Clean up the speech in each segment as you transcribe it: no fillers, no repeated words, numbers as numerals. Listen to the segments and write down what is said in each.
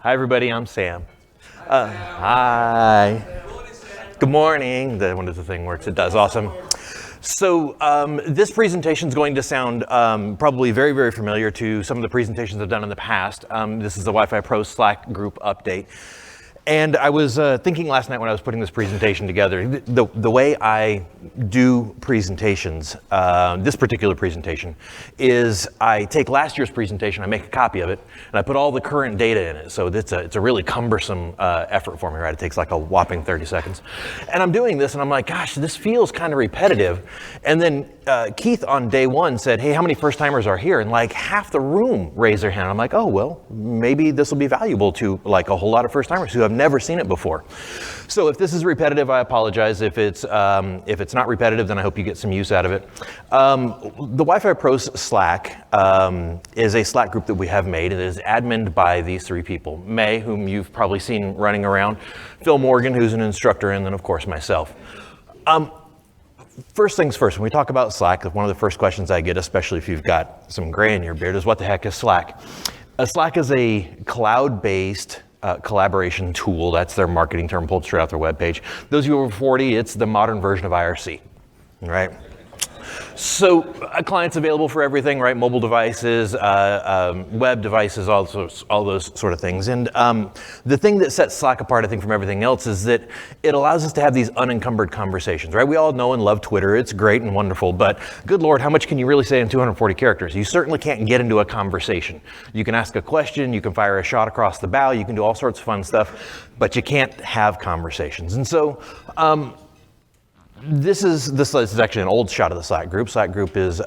Hi, everybody. I'm Sam. Hi. Good morning. When does the thing works? It does. Awesome. So this presentation is going to sound probably very, very familiar to some of the presentations I've done in the past. This is the Wi-Fi Pro Slack group update. And I was thinking last night when I was putting this presentation together, the way I do presentations, this particular presentation, is I take last year's presentation, I make a copy of it, and I put all the current data in it. So it's a really cumbersome effort for me, right? It takes like a whopping 30 seconds. And I'm doing this and I'm like, gosh, this feels kind of repetitive. And then Keith on day one said, hey, how many first timers are here? And like half the room raised their hand. I'm like, oh, well, maybe this will be valuable to like a whole lot of first timers who have never seen it before. So if this is repetitive, I apologize. If it's not repetitive, then I hope you get some use out of it. The Wi-Fi Pros Slack is a Slack group that we have made. It is adminned by these three people: May, whom you've probably seen running around, Phil Morgan, who's an instructor, and then of course myself. First things first, when we talk about Slack, one of the first questions I get, especially if you've got some gray in your beard, is what the heck is Slack? Slack is a cloud-based collaboration tool. That's their marketing term pulled straight off their webpage. Those of you over 40, it's the modern version of IRC, right? So clients available for everything, right? Mobile devices, web devices, all those sort of things. And the thing that sets Slack apart, I think, from everything else is that it allows us to have these unencumbered conversations, right? We all know and love Twitter. It's great and wonderful, but good Lord, how much can you really say in 240 characters? You certainly can't get into a conversation. You can ask a question, you can fire a shot across the bow, you can do all sorts of fun stuff, but you can't have conversations. And so, This is actually an old shot of the Slack group. Slack group is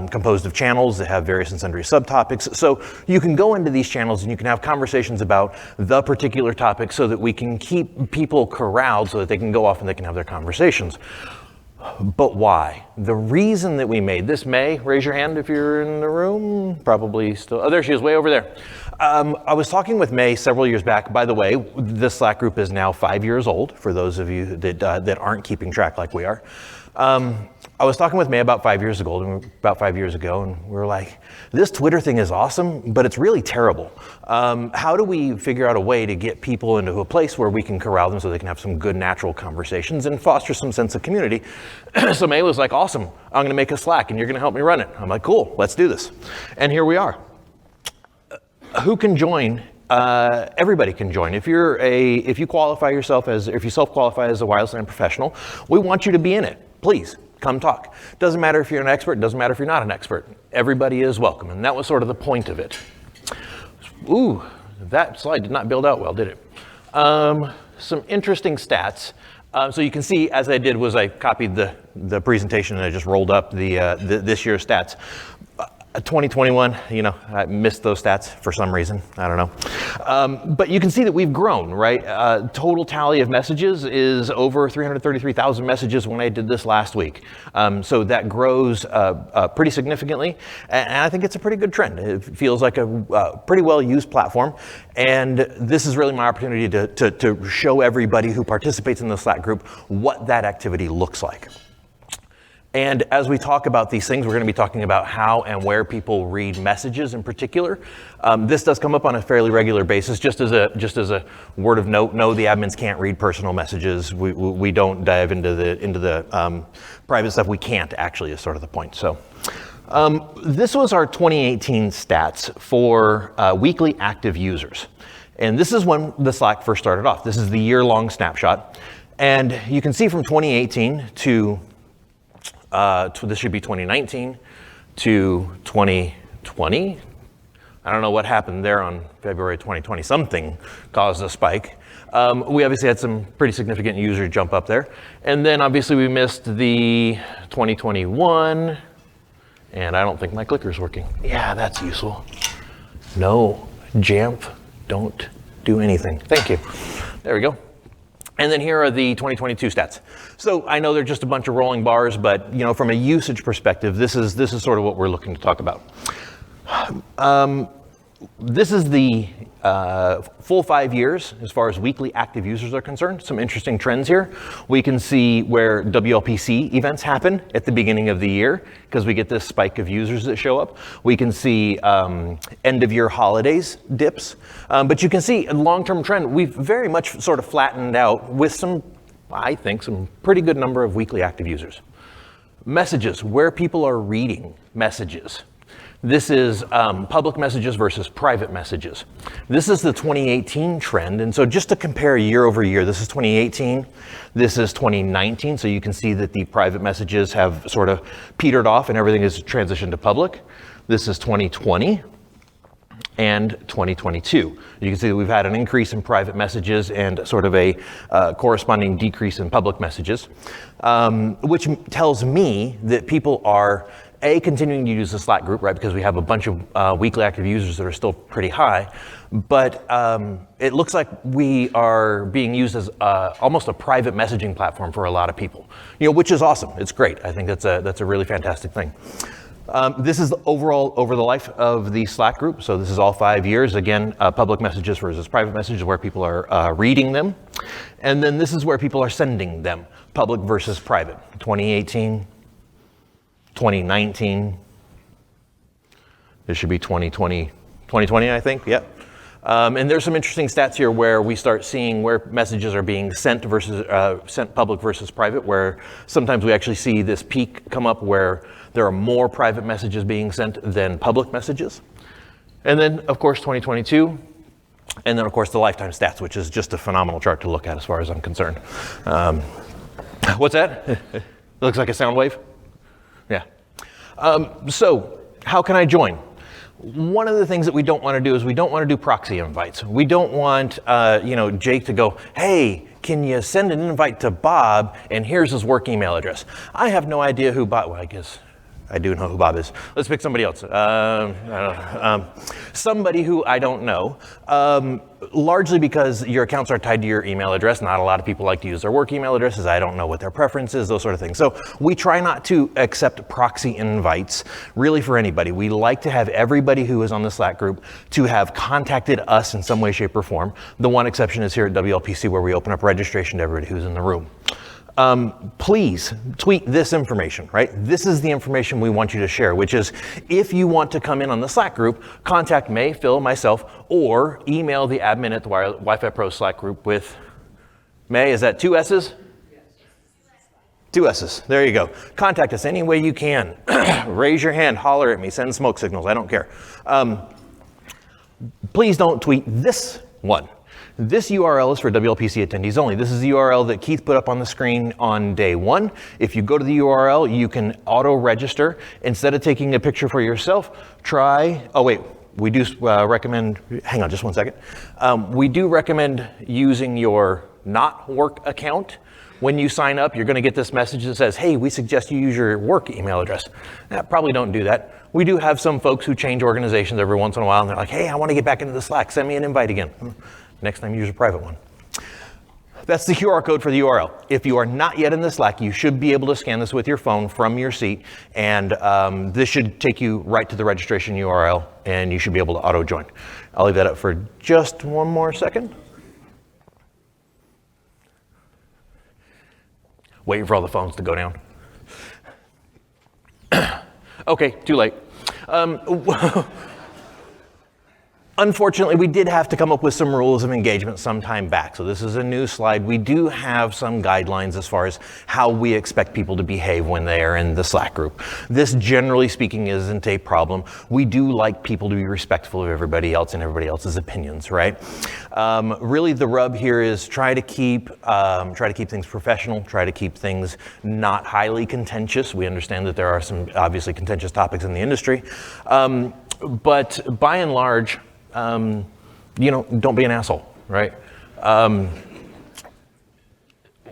composed of channels that have various and sundry subtopics. So you can go into these channels and you can have conversations about the particular topic so that we can keep people corralled so that they can go off and they can have their conversations. But why? The reason that we made this, May, raise your hand if you're in the room. Probably still, oh, there she is, way over there. I was talking with May several years back. By the way, this Slack group is now 5 years old, for those of you that aren't keeping track like we are. I was talking with May about 5 years ago, and we were like, this Twitter thing is awesome, but it's really terrible. How do we figure out a way to get people into a place where we can corral them so they can have some good natural conversations and foster some sense of community? So May was like, awesome, I'm gonna make a Slack and you're gonna help me run it. I'm like, cool, let's do this. And here we are. Who can join? Everybody can join. If you qualify yourself if you self-qualify as a wireless LAN professional, we want you to be in it. Please come talk. Doesn't matter if you're an expert, doesn't matter if you're not an expert. Everybody is welcome, and that was sort of the point of it. Ooh, that slide did not build out well, did it? Some interesting stats. So you can see, as I did, was I copied the presentation and I just rolled up this year's stats. 2021, I missed those stats for some reason. I don't know. But you can see that we've grown, right? Total tally of messages is over 333,000 messages when I did this last week. So that grows pretty significantly. And I think it's a pretty good trend. It feels like a pretty well-used platform. And this is really my opportunity to show everybody who participates in the Slack group what that activity looks like. And as we talk about these things, we're going to be talking about how and where people read messages in particular. This does come up on a fairly regular basis. Just as a word of note, no, the admins can't read personal messages. We don't dive into the private stuff. We can't actually, is sort of the point. So this was our 2018 stats for weekly active users. And this is when the Slack first started off. This is the year-long snapshot. And you can see from 2018 to this should be 2019 to 2020. I don't know what happened there on February 2020. Something caused a spike. We obviously had some pretty significant user jump up there. And then obviously we missed the 2021. And I don't think my clicker's working. Yeah, that's useful. No, Jamf, don't do anything. Thank you. There we go. And then here are the 2022 stats. So I know they're just a bunch of rolling bars, but from a usage perspective, this is sort of what we're looking to talk about. This is the full 5 years as far as weekly active users are concerned. Some interesting trends here. We can see where WLPC events happen at the beginning of the year because we get this spike of users that show up. We can see end of year holidays dips. But you can see a long-term trend. We've very much sort of flattened out with some, I think, some pretty good number of weekly active users. Messages, where people are reading messages. This is public messages versus private messages. This is the 2018 trend. And so just to compare year over year, this is 2018, this is 2019. So you can see that the private messages have sort of petered off and everything is transitioned to public. This is 2020 and 2022. You can see that we've had an increase in private messages and sort of a corresponding decrease in public messages, which tells me that people are continuing to use the Slack group, right? Because we have a bunch of weekly active users that are still pretty high, but it looks like we are being used as almost a private messaging platform for a lot of people, which is awesome. It's great. I think that's a really fantastic thing. This is the overall over the life of the Slack group. So this is all 5 years. Again, public messages versus private messages where people are reading them. And then this is where people are sending them, public versus private. 2018, 2019. This should be 2020, I think, yep. And there's some interesting stats here where we start seeing where messages are being sent versus sent public versus private, where sometimes we actually see this peak come up where there are more private messages being sent than public messages. And then, of course, 2022. And then, of course, the lifetime stats, which is just a phenomenal chart to look at as far as I'm concerned. What's that? It looks like a sound wave? Yeah. So how can I join? One of the things that we don't want to do is we don't want to do proxy invites. We don't want, Jake to go, hey, can you send an invite to Bob and here's his work email address. I have no idea who Bob, well, I guess I do know who Bob is. Let's pick somebody else. I don't know. Somebody who I don't know, largely because your accounts are tied to your email address. Not a lot of people like to use their work email addresses. I don't know what their preference is, those sort of things. So we try not to accept proxy invites really for anybody. We like to have everybody who is on the Slack group to have contacted us in some way, shape, or form. The one exception is here at WLPC where we open up registration to everybody who's in the room. Please tweet this information, right? This is the information we want you to share, which is if you want to come in on the Slack group, contact May, Phil, myself, or email the admin at the Wi-Fi Pro Slack group with May. Is that 2 S's? Yes. 2 S's. There you go. Contact us any way you can. Raise your hand, holler at me, send smoke signals. I don't care. Please don't tweet this one. This URL is for WLPC attendees only. This is the URL that Keith put up on the screen on day one. If you go to the URL, you can auto-register. Instead of taking a picture for yourself, we do recommend, hang on just 1 second. We do recommend using your not work account. When you sign up, you're gonna get this message that says, hey, we suggest you use your work email address. Probably don't do that. We do have some folks who change organizations every once in a while and they're like, hey, I wanna get back into the Slack, send me an invite again. Next time, use a private one. That's the QR code for the URL. If you are not yet in the Slack, you should be able to scan this with your phone from your seat, and this should take you right to the registration URL, and you should be able to auto-join. I'll leave that up for just 1 more second. Waiting for all the phones to go down. Okay, too late. Unfortunately, we did have to come up with some rules of engagement some time back. So this is a new slide. We do have some guidelines as far as how we expect people to behave when they are in the Slack group. This, generally speaking, isn't a problem. We do like people to be respectful of everybody else and everybody else's opinions, right? Really, the rub here is try to keep things professional, try to keep things not highly contentious. We understand that there are some obviously contentious topics in the industry, but by and large, don't be an asshole, right?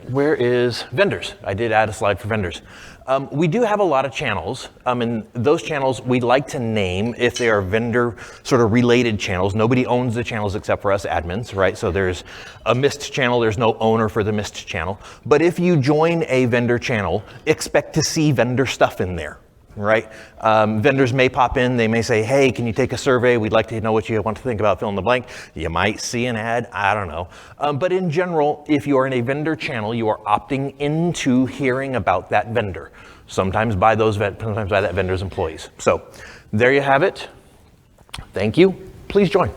Where is vendors? I did add a slide for vendors. We do have a lot of channels, and those channels we like to name if they are vendor sort of related channels. Nobody owns the channels except for us admins, right? So there's a Mist channel, there's no owner for the Mist channel. But if you join a vendor channel, expect to see vendor stuff in there. right? Vendors may pop in, they may say, hey, can you take a survey? We'd like to know what you want to think about, fill in the blank. You might see an ad, I don't know. But in general, if you are in a vendor channel, you are opting into hearing about that vendor, sometimes by that vendor's employees. So there you have it. Thank you. Please join.